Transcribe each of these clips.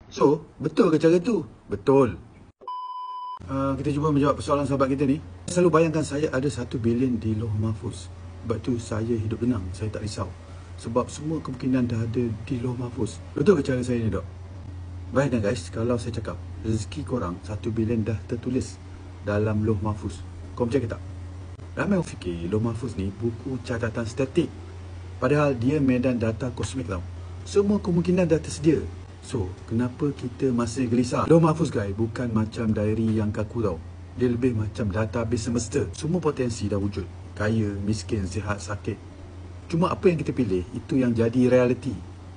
So, betul ke cara tu? Betul. Kita cuba menjawab persoalan sahabat kita ni. Selalu bayangkan saya ada 1 bilion di Lauh Mahfuz. Sebab tu saya hidup tenang, saya tak risau. Sebab semua kemungkinan dah ada di Lauh Mahfuz. Betul ke cara saya ni, Dok? Bayangkan guys, kalau saya cakap rezeki korang 1 bilion dah tertulis dalam Lauh Mahfuz. Kau percaya ke tak? Ramai orang fikir Lauh Mahfuz ni buku catatan statik. Padahal dia medan data kosmik tau. Semua kemungkinan dah tersedia. So, kenapa kita masih gelisah? Lauh Mahfuz guys bukan macam diary yang kaku tau. Dia lebih macam database semesta. Semua potensi dah wujud. Kaya, miskin, sihat, sakit. Cuma apa yang kita pilih, itu yang jadi realiti.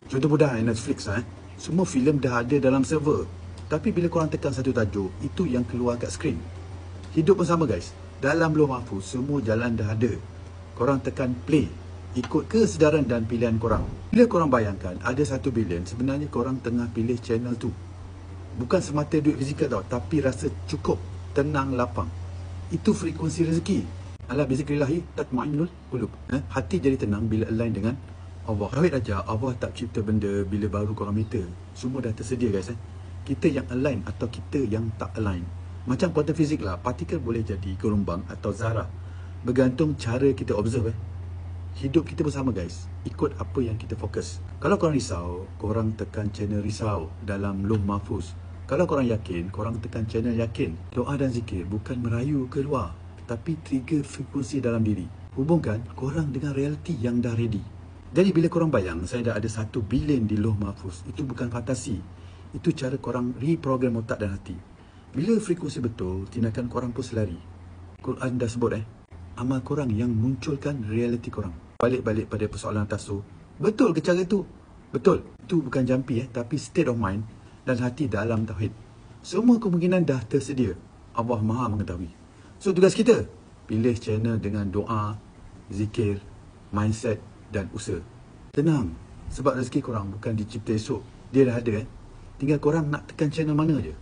Contoh mudah Netflix semua filem dah ada dalam server. Tapi bila korang tekan satu tajuk, itu yang keluar kat skrin. Hidup pun sama guys. Dalam Lauh Mahfuz, semua jalan dah ada. Korang tekan play. Ikut kesedaran dan pilihan korang. Bila korang bayangkan ada 1 bilion, sebenarnya korang tengah pilih channel tu. Bukan semata duit fizikal tau, tapi rasa cukup, tenang, lapang. Itu frekuensi rezeki. Ala bizikrillahi tatma'innul qulub. Hati jadi tenang bila align dengan Allah. Tauhid aja, Allah tak cipta benda bila baru korang minta. Semua dah tersedia guys. Kita yang align atau kita yang tak align. Macam kuantum fizik lah, partikel boleh jadi gelombang atau zarah. Bergantung cara kita observe. Hidup kita bersama guys, ikut apa yang kita fokus. Kalau korang risau, korang tekan channel risau dalam Lauh Mahfuz. Kalau korang yakin, korang tekan channel yakin. Doa dan zikir bukan merayu keluar, tapi trigger frekuensi dalam diri. Hubungkan korang dengan realiti yang dah ready. Jadi bila korang bayang saya dah ada 1 bilion di Lauh Mahfuz, itu bukan fantasi. Itu cara korang reprogram otak dan hati. Bila frekuensi betul, tindakan korang pun selari. Quran dah sebut amal korang yang munculkan realiti korang. Balik-balik pada persoalan atas tu, betul ke cara tu? Betul. Itu bukan jampi tapi state of mind dan hati dalam tauhid. Semua kemungkinan dah tersedia. Allah Maha mengetahui. So tugas kita, pilih channel dengan doa, zikir, mindset dan usaha. Tenang, sebab rezeki korang bukan dicipta esok. Dia dah ada Tinggal korang nak tekan channel mana je.